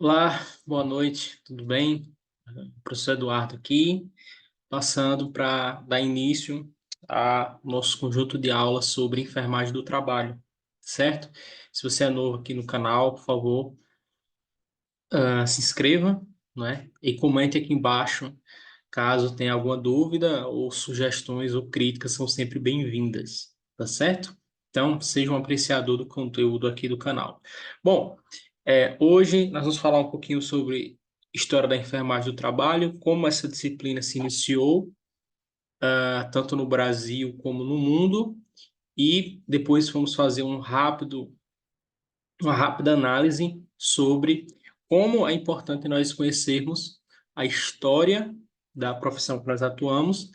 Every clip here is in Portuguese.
Olá, boa noite, tudo bem? Professor Eduardo aqui, passando para dar início ao nosso conjunto de aulas sobre enfermagem do trabalho, certo? Se você é novo aqui no canal, por favor, se inscreva, né? E comente aqui embaixo, caso tenha alguma dúvida ou sugestões ou críticas são sempre bem-vindas, tá certo? Então, seja um apreciador do conteúdo aqui do canal. Bom, hoje nós vamos falar um pouquinho sobre história da enfermagem do trabalho, como essa disciplina se iniciou, tanto no Brasil como no mundo, e depois vamos fazer uma rápida análise sobre como é importante nós conhecermos a história da profissão que nós atuamos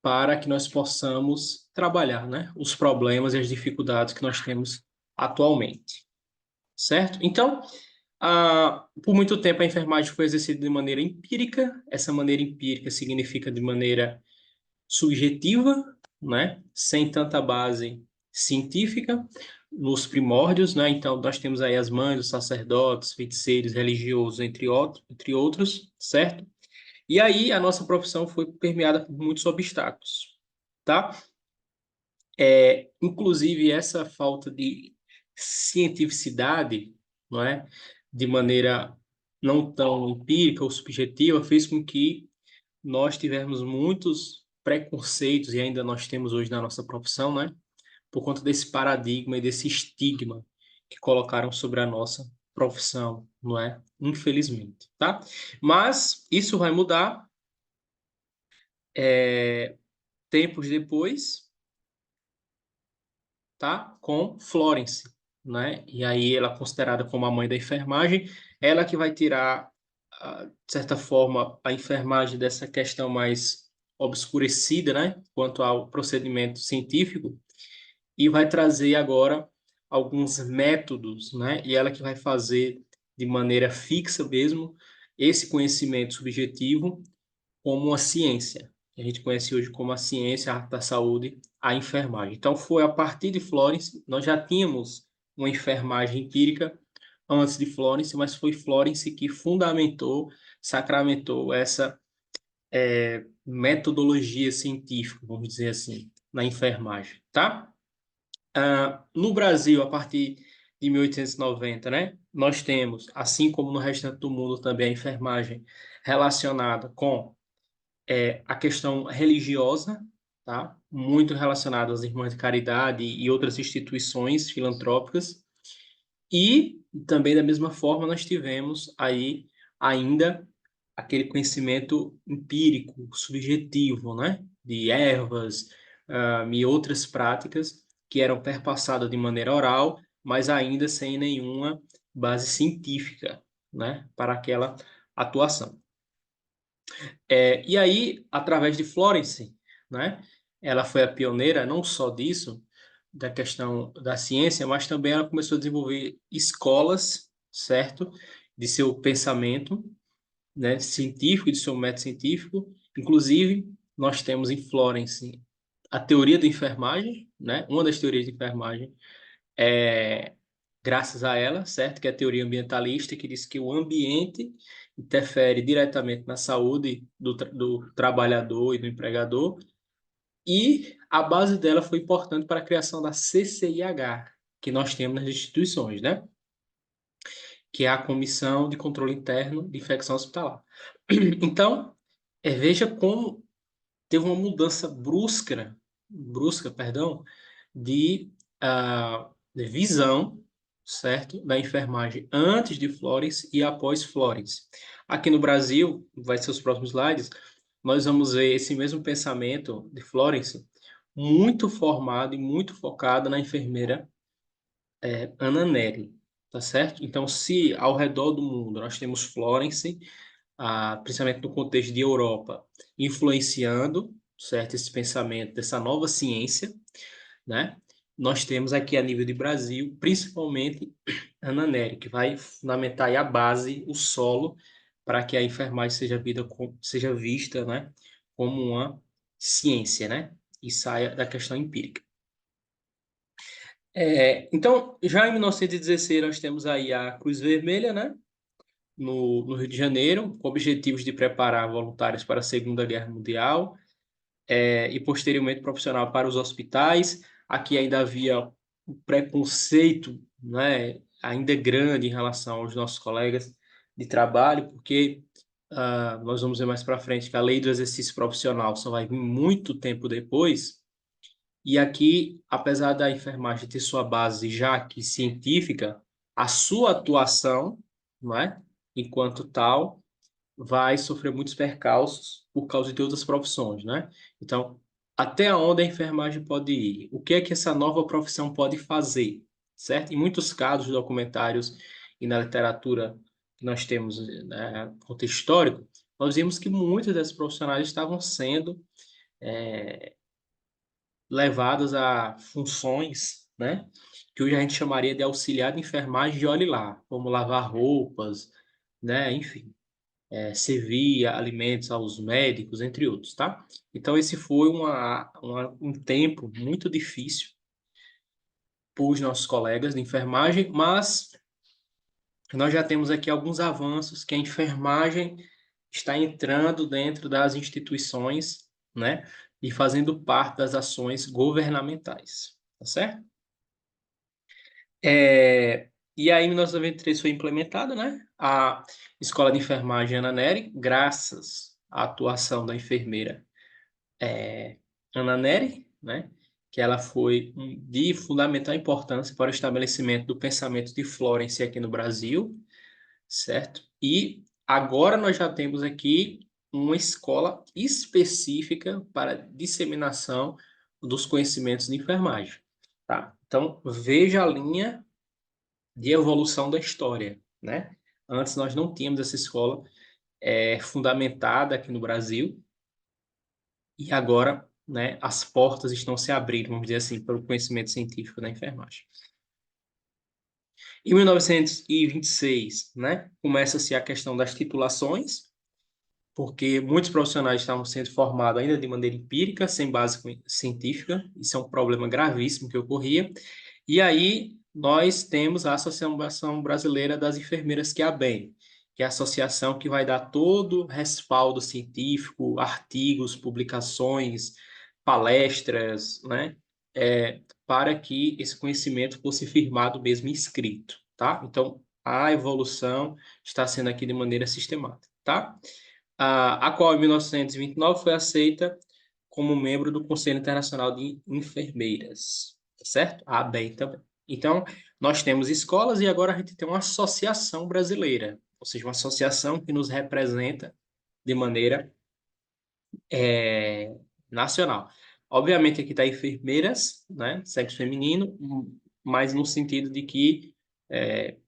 para que nós possamos trabalhar, né, os problemas e as dificuldades que nós temos atualmente, certo? Então, por muito tempo a enfermagem foi exercida de maneira empírica. Essa maneira empírica significa de maneira subjetiva, né? Sem tanta base científica nos primórdios, né? Então nós temos aí as mães, os sacerdotes, feiticeiros, religiosos, entre outros, certo? E aí a nossa profissão foi permeada por muitos obstáculos, tá? Inclusive essa falta de cientificidade, não é? De maneira não tão empírica ou subjetiva, fez com que nós tivemos muitos preconceitos, e ainda nós temos hoje na nossa profissão, né? Por conta desse paradigma e desse estigma que colocaram sobre a nossa profissão, não é? Infelizmente, tá? Mas isso vai mudar tempos depois, tá? Com Florence, né? E aí ela é considerada como a mãe da enfermagem, ela que vai tirar, de certa forma, a enfermagem dessa questão mais obscurecida, né? Quanto ao procedimento científico, e vai trazer agora alguns métodos, né? E ela que vai fazer de maneira fixa mesmo esse conhecimento subjetivo como uma ciência, que a gente conhece hoje como a ciência, a arte da saúde, a enfermagem. Então, foi a partir de Florence, nós já tínhamos uma enfermagem empírica antes de Florence, mas foi Florence que fundamentou, sacramentou essa metodologia científica, vamos dizer assim, na enfermagem, tá? No Brasil, a partir de 1890, né, nós temos, assim como no restante do mundo também, a enfermagem relacionada com a questão religiosa, tá? Muito relacionada às Irmãs de Caridade e outras instituições filantrópicas. E também, da mesma forma, nós tivemos aí ainda aquele conhecimento empírico, subjetivo, né? De ervas, e outras práticas que eram perpassadas de maneira oral, mas ainda sem nenhuma base científica, né? Para aquela atuação. E aí, através de Florence, né, ela foi a pioneira não só disso, da questão da ciência, mas também ela começou a desenvolver escolas, certo, de seu pensamento, né, científico, de seu método científico. Inclusive, nós temos em Florence a teoria da enfermagem, né, uma das teorias de enfermagem é graças a ela, certo? Que é a teoria ambientalista, que diz que o ambiente interfere diretamente na saúde do trabalhador e do empregador, e a base dela foi importante para a criação da CCIH, que nós temos nas instituições, né? Que é a Comissão de Controle Interno de Infecção Hospitalar. Então, veja como teve uma mudança brusca, perdão, de visão, certo, da enfermagem antes de Florence e após Florence. Aqui no Brasil, vai ser os próximos slides, nós vamos ver esse mesmo pensamento de Florence muito formado e muito focado na enfermeira Ana Nery, tá certo? Então, se ao redor do mundo nós temos Florence, principalmente no contexto de Europa, influenciando, certo, esse pensamento dessa nova ciência, né? Nós temos aqui a nível de Brasil, principalmente Ana Nery, que vai fundamentar aí a base, o solo, para que a enfermagem seja vista, né, como uma ciência, né? E saia da questão empírica. Então, já em 1916, nós temos aí a Cruz Vermelha, né? no Rio de Janeiro, com objetivos de preparar voluntários para a Segunda Guerra Mundial, e posteriormente profissional para os hospitais. Aqui ainda havia um preconceito, né, ainda grande em relação aos nossos colegas de trabalho, porque nós vamos ver mais para frente que a lei do exercício profissional só vai vir muito tempo depois. E aqui, apesar da enfermagem ter sua base já aqui científica, a sua atuação, não é, enquanto tal, vai sofrer muitos percalços por causa de outras profissões, né? Então, até onde a enfermagem pode ir? O que é que essa nova profissão pode fazer, certo? Em muitos casos, documentários e na literatura que nós temos, né, contexto histórico, nós vimos que muitos desses profissionais estavam sendo levados a funções, né, que hoje a gente chamaria de auxiliar de enfermagem de olhe lá, como lavar roupas, né, enfim, servir alimentos aos médicos, entre outros, tá? Então, esse foi um tempo muito difícil para os nossos colegas de enfermagem, mas nós já temos aqui alguns avanços que a enfermagem está entrando dentro das instituições, né? E fazendo parte das ações governamentais, tá certo? E aí, em 1993 foi implementada, né? A Escola de Enfermagem Ana Nery, graças à atuação da enfermeira Ana Nery, né? Que ela foi de fundamental importância para o estabelecimento do pensamento de Florence aqui no Brasil, certo? E agora nós já temos aqui uma escola específica para disseminação dos conhecimentos de enfermagem, tá? Então, veja a linha de evolução da história, né? Antes nós não tínhamos essa escola fundamentada aqui no Brasil, e agora, né, as portas estão se abrindo, vamos dizer assim, para o conhecimento científico da enfermagem. Em 1926, né, começa-se a questão das titulações, porque muitos profissionais estavam sendo formados ainda de maneira empírica, sem base científica. Isso é um problema gravíssimo que ocorria. E aí nós temos a Associação Brasileira das Enfermeiras, que é a ABEM, que é a associação que vai dar todo o respaldo científico, artigos, publicações, palestras, né? Para que esse conhecimento fosse firmado mesmo em escrito, tá? Então, a evolução está sendo aqui de maneira sistemática, tá? A qual, em 1929, foi aceita como membro do Conselho Internacional de Enfermeiras, tá certo? A ABEM também. Então, nós temos escolas e agora a gente tem uma associação brasileira, ou seja, uma associação que nos representa de maneira nacional. Obviamente aqui está enfermeiras, né, sexo feminino, mas no sentido de que,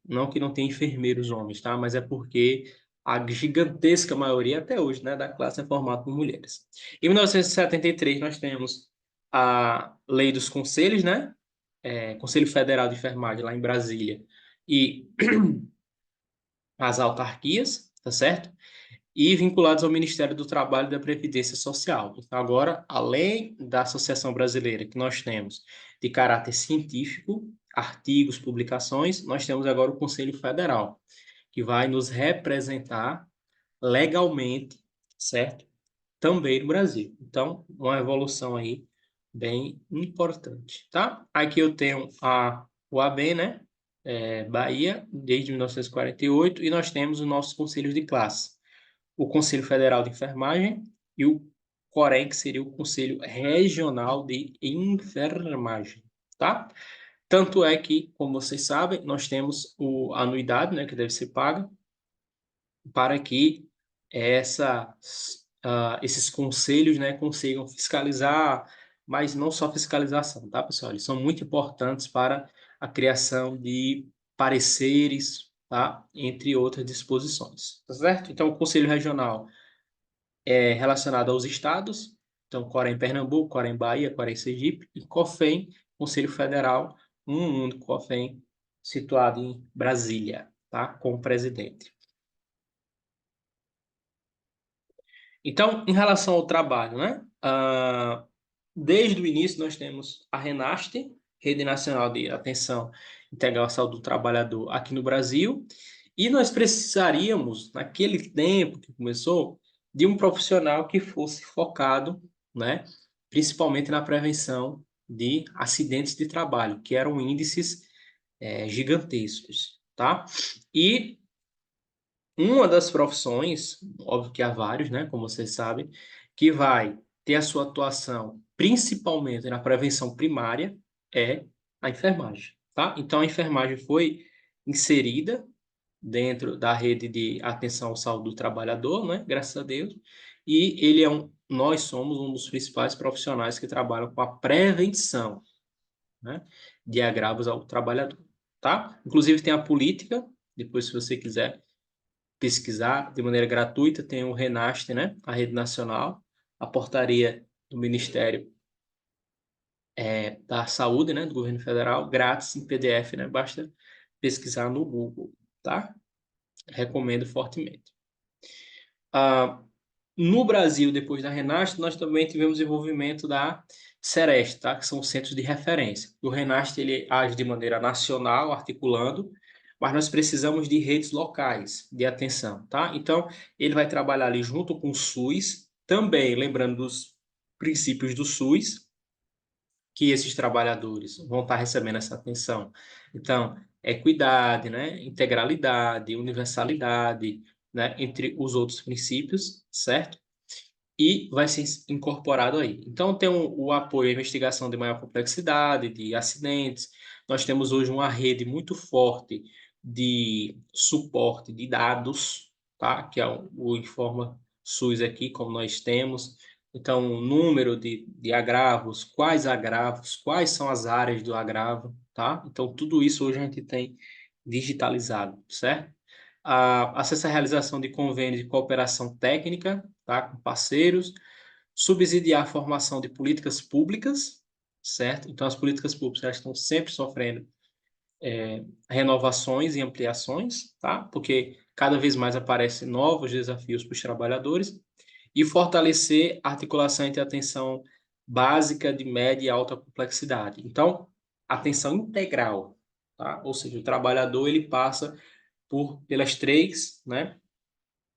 não que não tem enfermeiros homens, tá? Mas é porque a gigantesca maioria, até hoje, né, da classe é formada por mulheres. Em 1973, nós temos a Lei dos Conselhos, né? Conselho Federal de Enfermagem, lá em Brasília, e as autarquias, tá certo? E vinculados ao Ministério do Trabalho e da Previdência Social. Então, agora, além da Associação Brasileira que nós temos de caráter científico, artigos, publicações, nós temos agora o Conselho Federal, que vai nos representar legalmente, certo? Também no Brasil. Então, uma evolução aí bem importante, tá? Aqui eu tenho o AB, né? Bahia, desde 1948, e nós temos os nossos conselhos de classe, o Conselho Federal de Enfermagem e o COREN, que seria o Conselho Regional de Enfermagem, tá? Tanto é que, como vocês sabem, nós temos a anuidade, né, que deve ser paga, para que esses conselhos, né, consigam fiscalizar, mas não só fiscalização, tá, pessoal? Eles são muito importantes para a criação de pareceres, tá? Entre outras disposições, tá certo? Então, o Conselho Regional é relacionado aos estados, então, COREN Pernambuco, COREN Bahia, COREN Sergipe, e COFEM, Conselho Federal, um único COFEM, situado em Brasília, tá? Com o presidente. Então, em relação ao trabalho, né? Desde o início nós temos a RENAST, Rede Nacional de Atenção Integral à Saúde do Trabalhador, aqui no Brasil, E nós precisaríamos, naquele tempo que começou, de um profissional que fosse focado, né, principalmente na prevenção de acidentes de trabalho, que eram índices gigantescos, tá? E uma das profissões, óbvio que há vários, né, como vocês sabem, que vai ter a sua atuação principalmente na prevenção primária é a enfermagem, tá? Então a enfermagem foi inserida dentro da rede de atenção à saúde do trabalhador, né, graças a Deus, e nós somos um dos principais profissionais que trabalham com a prevenção, né, de agravos ao trabalhador, tá? Inclusive tem a política, depois se você quiser pesquisar de maneira gratuita, tem o RENAST, né? A rede nacional, a portaria do Ministério da Saúde, né? Do governo federal, grátis em PDF, né? Basta pesquisar no Google, tá? Recomendo fortemente. No Brasil, depois da RENAST, nós também tivemos desenvolvimento da Sereste, tá? Que são os centros de referência. O RENAST ele age de maneira nacional, articulando, mas nós precisamos de redes locais de atenção, tá? Então, ele vai trabalhar ali junto com o SUS, também lembrando dos princípios do SUS, que esses trabalhadores vão estar recebendo essa atenção. Então, equidade, né? Integralidade, universalidade, né? Entre os outros princípios, certo? E vai ser incorporado aí. Então, tem o apoio à investigação de maior complexidade, de acidentes. Nós temos hoje uma rede muito forte de suporte de dados, tá? Que é o Informa SUS aqui, como nós temos. Então, o número de agravos, quais são as áreas do agravo, tá? Então, tudo isso hoje a gente tem digitalizado, certo? Acesso à realização de convênios de cooperação técnica, tá, com parceiros, subsidiar a formação de políticas públicas, certo? Então, as políticas públicas elas estão sempre sofrendo renovações e ampliações, tá? Porque cada vez mais aparecem novos desafios para os trabalhadores e fortalecer a articulação entre a atenção básica, de média e alta complexidade. Então, atenção integral, tá? Ou seja, o trabalhador ele passa pelas três, né,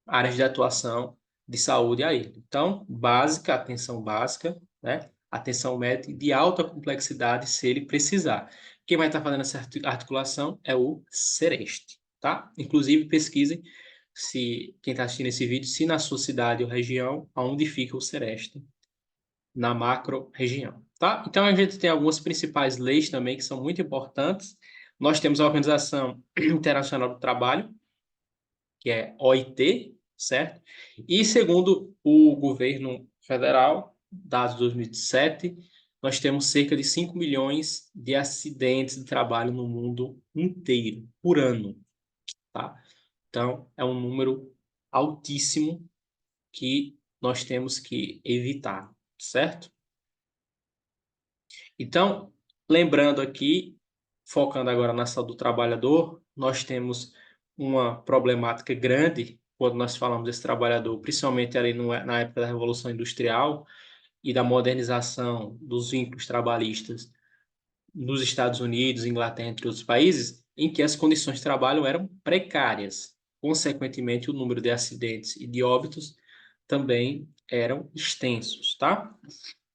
áreas de atuação de saúde a ele. Então, básica, atenção básica, né? Atenção médica de alta complexidade se ele precisar. Quem vai estar fazendo essa articulação é o Sereste, tá? Inclusive, pesquisem se quem está assistindo esse vídeo, se na sua cidade ou região, aonde fica o Sereste, na macro região, tá? Então, a gente tem algumas principais leis também que são muito importantes. Nós temos a Organização Internacional do Trabalho, que é OIT, certo? E segundo o governo federal, dados de 2007, nós temos cerca de 5 milhões de acidentes de trabalho no mundo inteiro, por ano, tá? Então, é um número altíssimo que nós temos que evitar, certo? Então, lembrando aqui, focando agora na saúde do trabalhador, nós temos uma problemática grande quando nós falamos desse trabalhador, principalmente ali na época da Revolução Industrial e da modernização dos vínculos trabalhistas nos Estados Unidos, Inglaterra, entre outros países, em que as condições de trabalho eram precárias. Consequentemente, o número de acidentes e de óbitos também eram extensos, tá?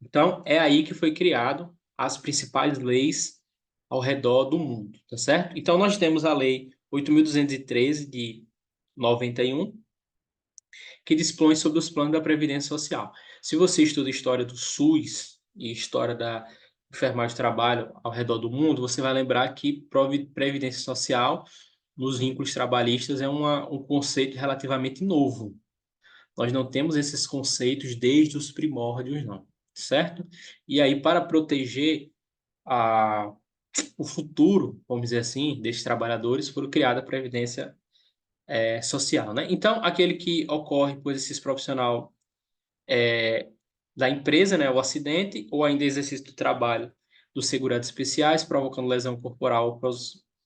Então, é aí que foi criado as principais leis ao redor do mundo, tá certo? Então, nós temos a Lei 8.213 de 91, que dispõe sobre os planos da Previdência Social. Se você estuda história do SUS e história da enfermagem de trabalho ao redor do mundo, você vai lembrar que Previdência Social nos vínculos trabalhistas é um conceito relativamente novo. Nós não temos esses conceitos desde os primórdios, não, certo? E aí, para proteger a, o futuro, vamos dizer assim, desses trabalhadores, foi criada a Previdência Social, né? Então, aquele que ocorre por exercício profissional da empresa, né, o acidente, ou ainda exercício do trabalho dos segurados especiais, provocando lesão corporal,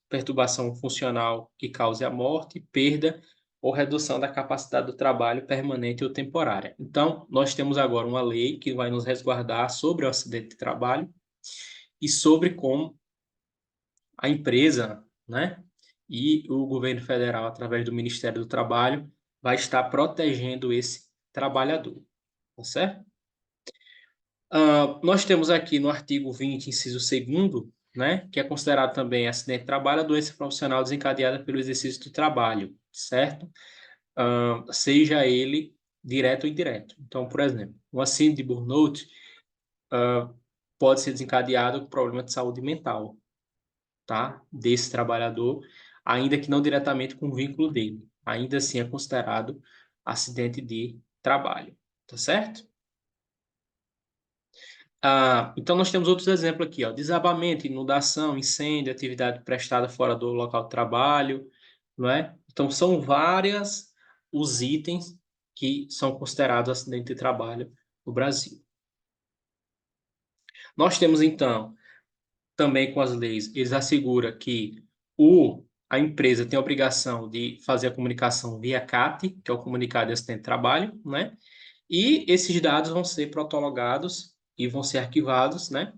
perturbação funcional que cause a morte, perda ou redução da capacidade do trabalho permanente ou temporária. Então, nós temos agora uma lei que vai nos resguardar sobre o acidente de trabalho e sobre como a empresa, né, e o governo federal, através do Ministério do Trabalho, vai estar protegendo esse trabalhador, tá certo? Nós temos aqui no artigo 20, inciso 2º, né, que é considerado também acidente de trabalho, a doença profissional desencadeada pelo exercício do trabalho, certo? Seja ele direto ou indireto. Então, por exemplo, um acidente de burnout pode ser desencadeado com problema de saúde mental, tá? Desse trabalhador, ainda que não diretamente com o vínculo dele. Ainda assim é considerado acidente de trabalho, tá certo? Então, nós temos outros exemplos aqui, ó. Desabamento, inundação, incêndio, atividade prestada fora do local de trabalho, não é? Então, são várias os itens que são considerados acidente de trabalho no Brasil. Nós temos, então, também com as leis, eles asseguram que a empresa tem a obrigação de fazer a comunicação via CAT, que é o comunicado de acidente de trabalho, né? E esses dados vão ser protologados e vão ser arquivados, né?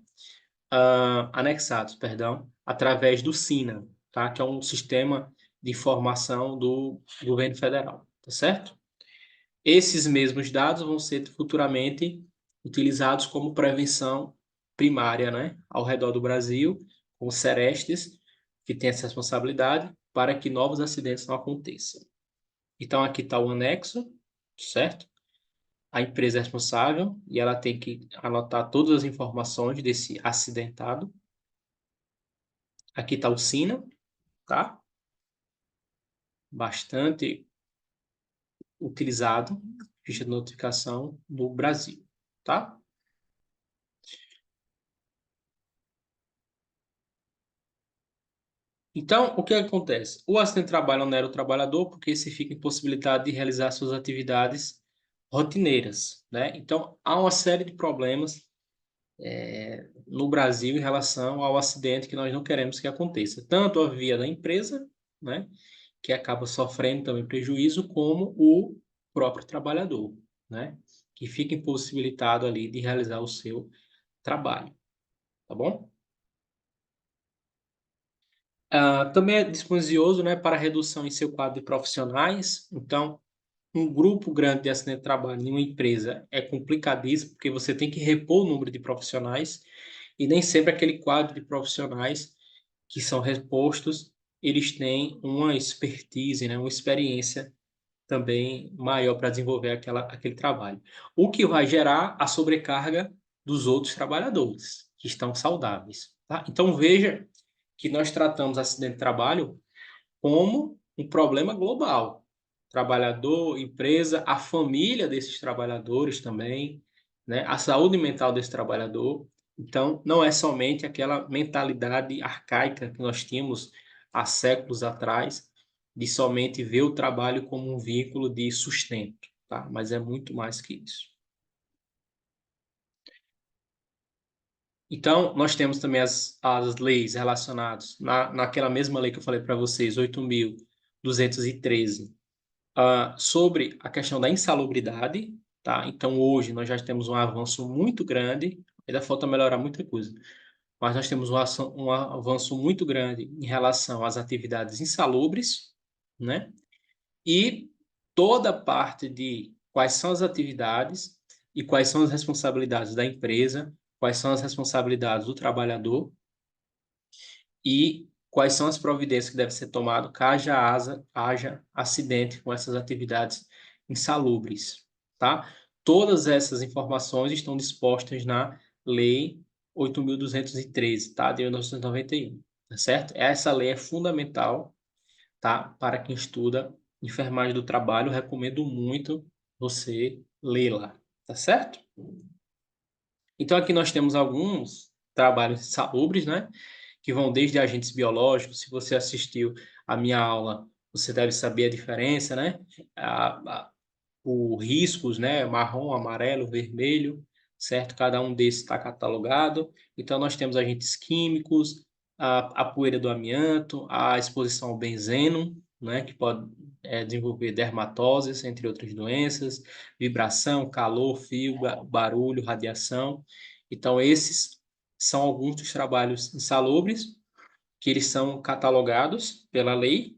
Anexados, perdão, através do SINA, tá? Que é um sistema de informação do governo federal, tá certo? Esses mesmos dados vão ser futuramente utilizados como prevenção primária, né? Ao redor do Brasil, com os Serestes, que tem essa responsabilidade para que novos acidentes não aconteçam. Então, aqui está o anexo, certo? A empresa é responsável e ela tem que anotar todas as informações desse acidentado. Aqui está o SINA, tá? Bastante utilizado, ficha de notificação no Brasil, tá? Então, o que acontece? O acidente de trabalho onera o trabalhador porque se fica impossibilitado de realizar suas atividades rotineiras, né? Então, há uma série de problemas no Brasil em relação ao acidente que nós não queremos que aconteça, tanto a via da empresa, né, que acaba sofrendo também prejuízo, como o próprio trabalhador, né, que fica impossibilitado ali de realizar o seu trabalho, tá bom? Também é dispendioso, né, para redução em seu quadro de profissionais. Então, um grupo grande de acidente de trabalho em uma empresa é complicadíssimo, porque você tem que repor o número de profissionais e nem sempre aquele quadro de profissionais que são repostos, eles têm uma expertise, né, uma experiência também maior para desenvolver aquele trabalho. O que vai gerar a sobrecarga dos outros trabalhadores, que estão saudáveis, tá? Então, veja que nós tratamos acidente de trabalho como um problema global. Trabalhador, empresa, a família desses trabalhadores também, né? A saúde mental desse trabalhador. Então, não é somente aquela mentalidade arcaica que nós tínhamos há séculos atrás, de somente ver o trabalho como um vínculo de sustento, tá? Mas é muito mais que isso. Então, nós temos também as leis relacionadas, naquela mesma lei que eu falei para vocês, 8.213, sobre a questão da insalubridade, tá? Então, hoje nós já temos um avanço muito grande, ainda falta melhorar muita coisa, mas nós temos um avanço muito grande em relação às atividades insalubres, né? E toda a parte de quais são as atividades e quais são as responsabilidades da empresa, quais são as responsabilidades do trabalhador e quais são as providências que devem ser tomadas caso haja acidente com essas atividades insalubres, tá? Todas essas informações estão dispostas na Lei 8.213, tá? De 1991, tá certo? Essa lei é fundamental, tá? Para quem estuda enfermagem do trabalho, recomendo muito você lê-la, tá certo? Então aqui nós temos alguns trabalhos insalubres, né? Que vão desde agentes biológicos. Se você assistiu a minha aula, você deve saber a diferença, né? Os riscos, né? Marrom, amarelo, vermelho, certo? Cada um desses está catalogado. Então, nós temos agentes químicos, a poeira do amianto, a exposição ao benzeno, né? Que pode desenvolver dermatoses, entre outras doenças, vibração, calor, fio, barulho, radiação. Então, esses são alguns dos trabalhos insalubres. que eles são catalogados pela lei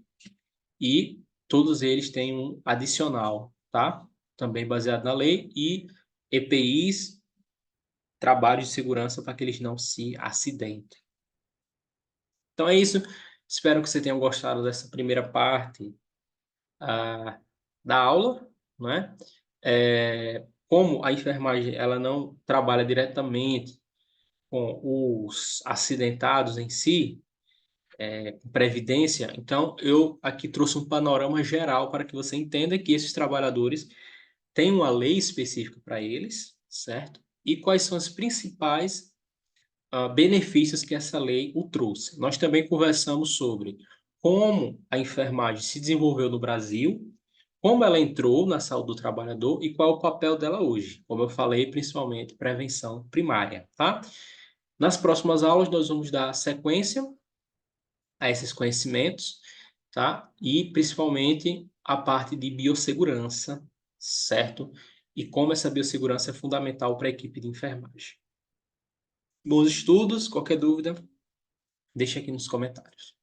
e todos eles têm um adicional, tá? Também baseado na lei e EPIs, trabalho de segurança para que eles não se acidentem. Então é isso. Espero que você tenha gostado dessa primeira parte da aula, né? Como a enfermagem ela não trabalha diretamente com os acidentados em si, com previdência, então eu aqui trouxe um panorama geral para que você entenda que esses trabalhadores têm uma lei específica para eles, certo? E quais são os principais benefícios que essa lei o trouxe. Nós também conversamos sobre como a enfermagem se desenvolveu no Brasil, como ela entrou na saúde do trabalhador e qual é o papel dela hoje. Como eu falei, principalmente prevenção primária, tá? Nas próximas aulas, nós vamos dar sequência a esses conhecimentos, tá? E principalmente a parte de biossegurança, certo? E como essa biossegurança é fundamental para a equipe de enfermagem. Bons estudos, qualquer dúvida, deixa aqui nos comentários.